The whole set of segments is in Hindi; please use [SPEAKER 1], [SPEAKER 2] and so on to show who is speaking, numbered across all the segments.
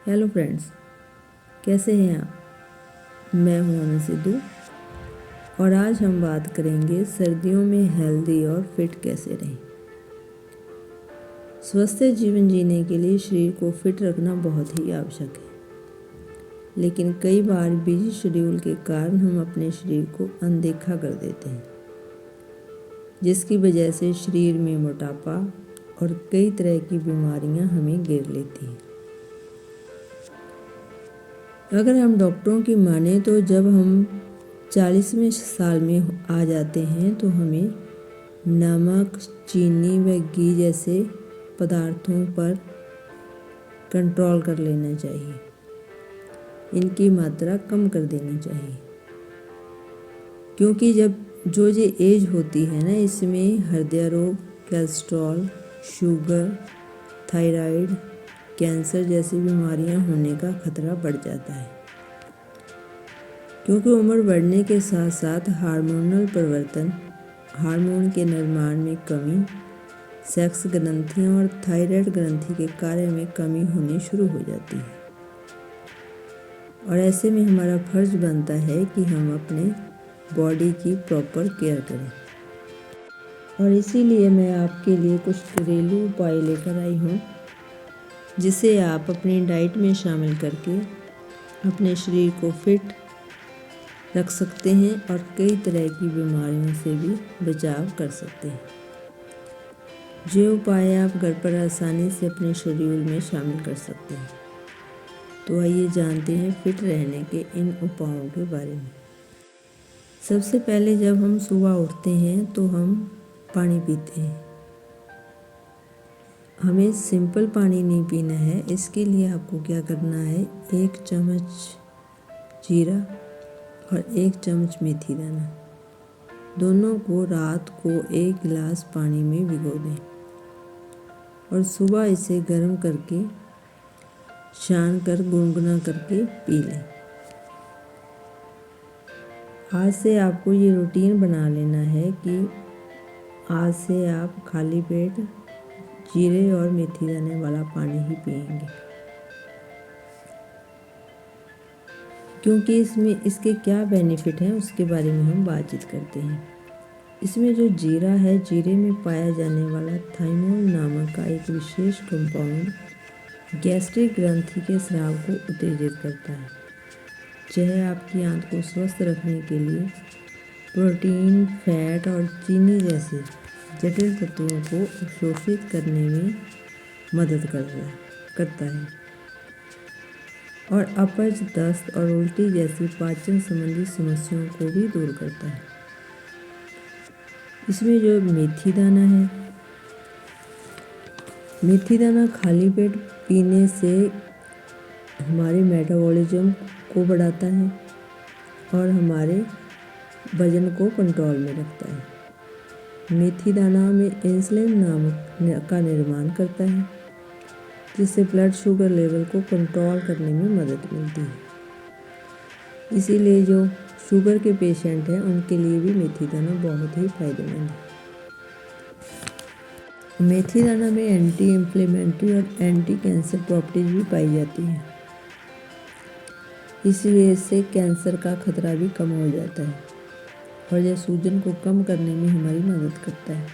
[SPEAKER 1] हेलो फ्रेंड्स, कैसे हैं आप। मैं हूं अनु सिद्धू और आज हम बात करेंगे सर्दियों में हेल्दी और फिट कैसे रहें। स्वस्थ जीवन जीने के लिए शरीर को फिट रखना बहुत ही आवश्यक है, लेकिन कई बार बिजी शेड्यूल के कारण हम अपने शरीर को अनदेखा कर देते हैं, जिसकी वजह से शरीर में मोटापा और कई तरह की बीमारियां हमें घेर लेती हैं। अगर हम डॉक्टरों की माने तो जब हम 40वें साल में आ जाते हैं तो हमें नमक, चीनी व घी जैसे पदार्थों पर कंट्रोल कर लेना चाहिए। इनकी मात्रा कम कर देनी चाहिए, क्योंकि जो एज होती है ना, इसमें हृदय रोग, कोलेस्ट्रॉल, शुगर, थायराइड, कैंसर जैसी बीमारियां होने का खतरा बढ़ जाता है। क्योंकि उम्र बढ़ने के साथ साथ हार्मोनल परिवर्तन, हार्मोन के निर्माण में कमी, सेक्स ग्रंथियों और थायराइड ग्रंथि के कार्य में कमी होनी शुरू हो जाती है। और ऐसे में हमारा फर्ज बनता है कि हम अपने बॉडी की प्रॉपर केयर करें। और इसीलिए मैं आपके लिए कुछ घरेलू उपाय लेकर आई हूँ, जिसे आप अपनी डाइट में शामिल करके अपने शरीर को फिट रख सकते हैं और कई तरह की बीमारियों से भी बचाव कर सकते हैं। जो उपाय आप घर पर आसानी से अपने शेड्यूल में शामिल कर सकते हैं। तो आइए जानते हैं फिट रहने के इन उपायों के बारे में। सबसे पहले जब हम सुबह उठते हैं तो हम पानी पीते हैं। हमें सिंपल पानी नहीं पीना है। इसके लिए आपको क्या करना है, 1 चम्मच जीरा और 1 चम्मच मेथी दाना, दोनों को रात को 1 गिलास पानी में भिगो दें और सुबह इसे गर्म करके छान कर गुनगुना करके पी लें। आज से आपको ये रूटीन बना लेना है कि आज से आप खाली पेट जीरे और मेथी दाने वाला पानी ही पिएंगे, क्योंकि इसके क्या बेनिफिट हैं उसके बारे में हम बातचीत करते हैं। इसमें जो जीरा है, जीरे में पाया जाने वाला थाइमोल नामक का एक विशेष कंपाउंड गैस्ट्रिक ग्रंथि के स्राव को उत्तेजित करता है। यह आपकी आंत को स्वस्थ रखने के लिए प्रोटीन, फैट और चीनी जैसे जटिल तत्वों को अवशोषित करने में मदद करता है और अपच, दस्त और उल्टी जैसी पाचन संबंधी समस्याओं को भी दूर करता है। इसमें जो मेथी दाना है, मेथी दाना खाली पेट पीने से हमारे मेटाबॉलिज्म को बढ़ाता है और हमारे वजन को कंट्रोल में रखता है। मेथी दाना में इंसुलिन नामक का निर्माण करता है, जिससे ब्लड शुगर लेवल को कंट्रोल करने में मदद मिलती है। इसीलिए जो शुगर के पेशेंट हैं उनके लिए भी मेथी दाना बहुत ही फायदेमंद है। मेथी दाना में एंटी इन्फ्लेमेटरी और एंटी कैंसर प्रॉपर्टीज भी पाई जाती हैं। इसीलिए इससे कैंसर का खतरा भी कम हो जाता है और यह सूजन को कम करने में हमारी मदद करता है।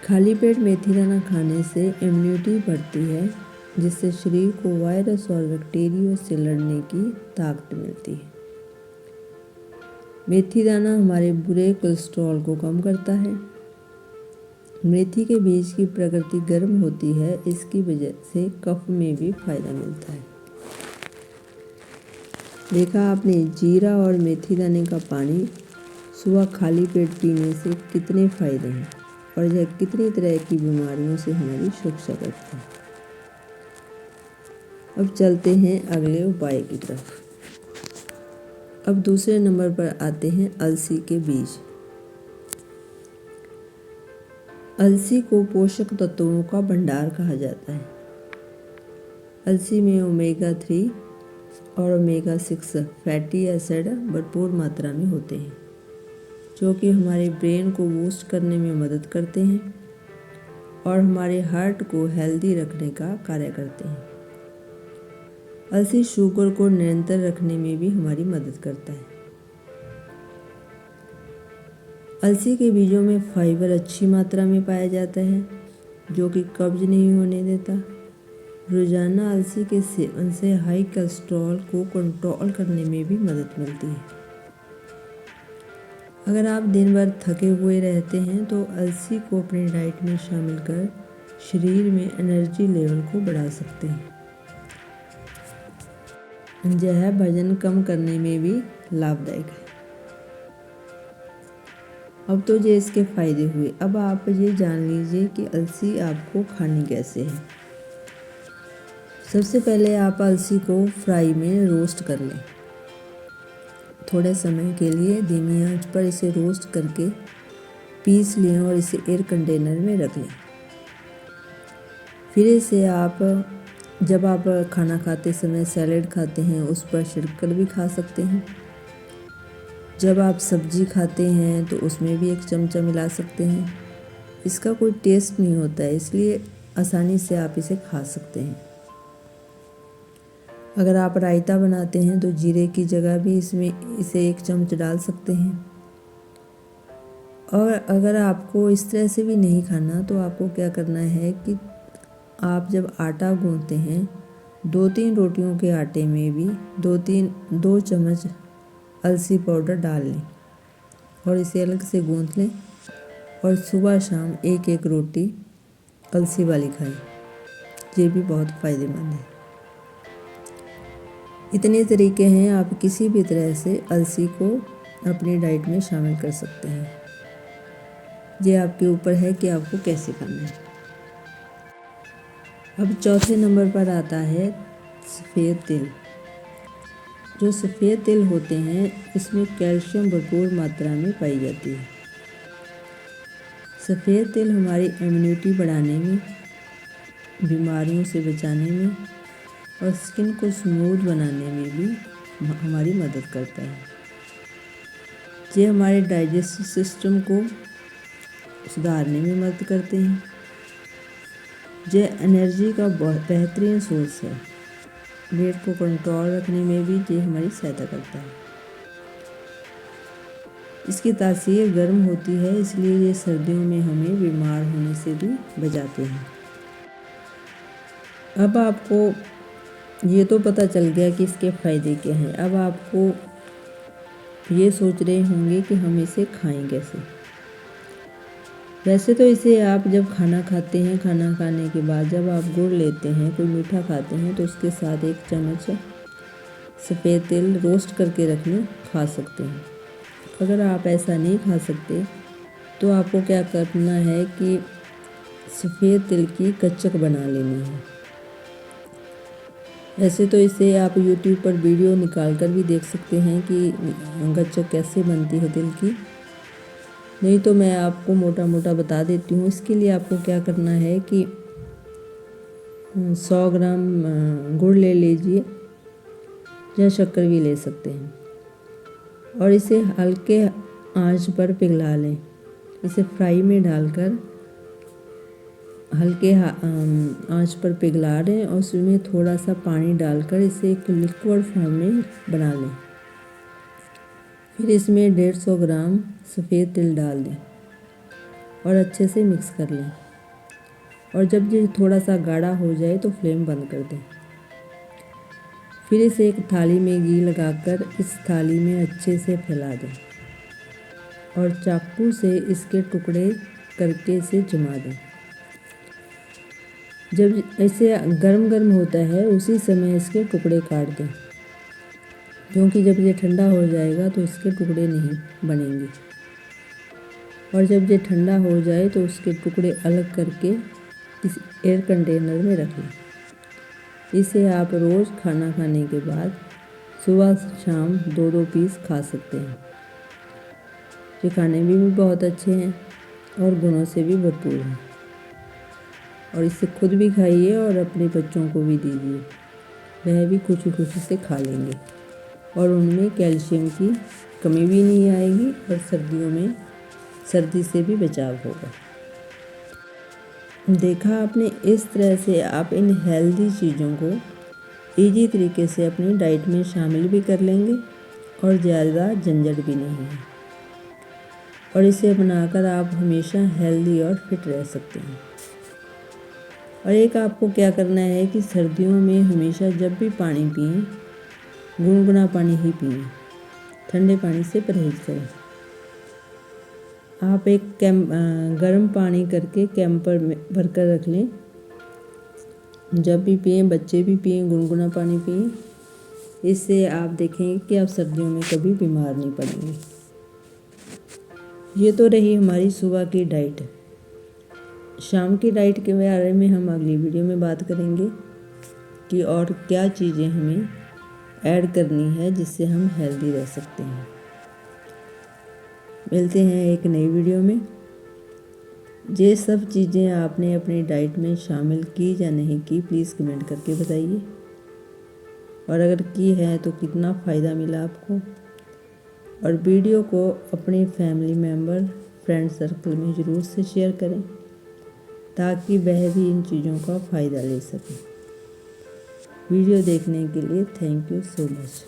[SPEAKER 1] खाली पेट मेथी दाना खाने से इम्यूनिटी बढ़ती है, जिससे शरीर को वायरस और बैक्टीरिया से लड़ने की ताकत मिलती है। मेथी दाना हमारे बुरे कोलेस्ट्रॉल को कम करता है। मेथी के बीज की प्रकृति गर्म होती है, इसकी वजह से कफ में भी फायदा मिलता है। देखा आपने, जीरा और मेथी दाने का पानी सुबह खाली पेट पीने से कितने फायदे हैं और यह कितनी तरह की बीमारियों से हमारी सुरक्षा करता है। अब चलते हैं अगले उपाय की तरफ। अब दूसरे नंबर पर आते हैं अलसी के बीज। अलसी को पोषक तत्वों का भंडार कहा जाता है। अलसी में ओमेगा 3 और ओमेगा 6 फैटी एसिड भरपूर मात्रा में होते हैं, जो कि हमारे ब्रेन को बूस्ट करने में मदद करते हैं और हमारे हार्ट को हेल्दी रखने का कार्य करते हैं। अलसी शुगर को निरंतर रखने में भी हमारी मदद करता है। अलसी के बीजों में फाइबर अच्छी मात्रा में पाया जाता है, जो कि कब्ज नहीं होने देता। रोजाना अलसी के सेवन से हाई कोलेस्ट्रॉल को कंट्रोल करने में भी मदद मिलती है। अगर आप दिन भर थके हुए रहते हैं तो अलसी को अपनी डाइट में शामिल कर शरीर में एनर्जी लेवल को बढ़ा सकते हैं। यह वजन कम करने में भी लाभदायक है। अब तो ये इसके फ़ायदे हुए, अब आप ये जान लीजिए कि अलसी आपको खानी कैसे है। सबसे पहले आप अलसी को फ्राई में रोस्ट कर लें। थोड़े समय के लिए धीमी आंच पर इसे रोस्ट करके पीस लें और इसे एयर कंटेनर में रख लें। फिर इसे आप जब आप खाना खाते समय सैलेड खाते हैं उस पर छिड़क भी खा सकते हैं। जब आप सब्जी खाते हैं तो उसमें भी एक चमचा मिला सकते हैं। इसका कोई टेस्ट नहीं होता है, इसलिए आसानी से आप इसे खा सकते हैं। अगर आप रायता बनाते हैं तो जीरे की जगह भी इसमें इसे एक चम्मच डाल सकते हैं। और अगर आपको इस तरह से भी नहीं खाना तो आपको क्या करना है कि आप जब आटा गूंथते हैं 2-3 रोटियों के आटे में भी 2 चम्मच अलसी पाउडर डाल लें और इसे अलग से गूंथ लें और सुबह शाम 1-1 रोटी अलसी वाली खाएं। ये भी बहुत फ़ायदेमंद है। इतने तरीके हैं, आप किसी भी तरह से अलसी को अपनी डाइट में शामिल कर सकते हैं। ये आपके ऊपर है कि आपको कैसे करना है। अब चौथे नंबर पर आता है सफ़ेद तिल। जो सफ़ेद तिल होते हैं इसमें कैल्शियम भरपूर मात्रा में पाई जाती है। सफ़ेद तिल हमारी इम्यूनिटी बढ़ाने में, बीमारियों से बचाने में और स्किन को स्मूथ बनाने में भी हमारी मदद करता है। ये हमारे डाइजेस्टिव सिस्टम को सुधारने में मदद करते हैं। ये एनर्जी का बहुत बेहतरीन सोर्स है। वेट को कंट्रोल रखने में भी ये हमारी सहायता करता है। इसकी तासीर गर्म होती है, इसलिए ये सर्दियों में हमें बीमार होने से भी बचाते हैं। अब आपको ये तो पता चल गया कि इसके फ़ायदे क्या हैं। अब आपको ये सोच रहे होंगे कि हम इसे खाएं कैसे। वैसे तो इसे आप जब खाना खाते हैं, खाना खाने के बाद जब आप गुड़ लेते हैं, कोई मीठा खाते हैं तो उसके साथ 1 चम्मच सफ़ेद तिल रोस्ट करके रख लें, खा सकते हैं। अगर आप ऐसा नहीं खा सकते तो आपको क्या करना है कि सफ़ेद तिल की कच्चक बना लेनी है। वैसे तो इसे आप YouTube पर वीडियो निकाल कर भी देख सकते हैं कि कच्चक कैसे बनती है तिल की। नहीं तो मैं आपको मोटा मोटा बता देती हूँ। इसके लिए आपको क्या करना है कि 100 ग्राम गुड़ ले लीजिए या शक्कर भी ले सकते हैं और इसे हल्के आंच पर पिघला लें। इसे फ्राई में डालकर हल्के आंच पर पिघला लें और उसमें थोड़ा सा पानी डालकर इसे एक लिक्विड फॉर्म में बना लें। फिर इसमें 150 ग्राम सफ़ेद तिल डाल दें और अच्छे से मिक्स कर लें। और जब ये थोड़ा सा गाढ़ा हो जाए तो फ्लेम बंद कर दें। फिर इसे एक थाली में घी लगाकर इस थाली में अच्छे से फैला दें और चाकू से इसके टुकड़े करके इसे जमा दें। जब इसे गर्म होता है उसी समय इसके टुकड़े काट दें, क्योंकि जब ये ठंडा हो जाएगा तो इसके टुकड़े नहीं बनेंगे। और जब ये ठंडा हो जाए तो उसके टुकड़े अलग करके इस एयर कंटेनर में रख लें। इसे आप रोज़ खाना खाने के बाद सुबह शाम 2-2 पीस खा सकते हैं। ये खाने में भी बहुत अच्छे हैं और गुणों से भी भरपूर हैं। और इसे खुद भी खाइए और अपने बच्चों को भी दीजिए, वह भी खुशी खुशी से खा लेंगे और उनमें कैल्शियम की कमी भी नहीं आएगी और सर्दियों में सर्दी से भी बचाव होगा। देखा आपने, इस तरह से आप इन हेल्दी चीज़ों को इजी तरीके से अपनी डाइट में शामिल भी कर लेंगे और ज़्यादा झंझट भी नहीं है। और इसे बनाकर आप हमेशा हेल्दी और फिट रह सकते हैं। और एक आपको क्या करना है कि सर्दियों में हमेशा जब भी पानी पिएं, गुनगुना पानी ही पिएं, ठंडे पानी से परहेज करें। आप एक गर्म पानी करके कैंपर में भरकर रख लें। जब भी पिएं, बच्चे भी पिएं, गुनगुना पानी पिएं। इससे आप देखेंगे कि आप सर्दियों में कभी बीमार नहीं पड़ेंगे। ये तो रही हमारी सुबह की डाइट। शाम की डाइट के बारे में हम अगली वीडियो में बात करेंगे कि और क्या चीज़ें हमें ऐड करनी है जिससे हम हेल्दी रह सकते हैं। मिलते हैं एक नई वीडियो में। ये सब चीज़ें आपने अपनी डाइट में शामिल की या नहीं की, प्लीज़ कमेंट करके बताइए। और अगर की है तो कितना फ़ायदा मिला आपको। और वीडियो को अपने फैमिली मेम्बर, फ्रेंड सर्कल में ज़रूर से शेयर करें ताकि वह भी इन चीज़ों का फ़ायदा ले सकें। वीडियो देखने के लिए थैंक यू सो मच।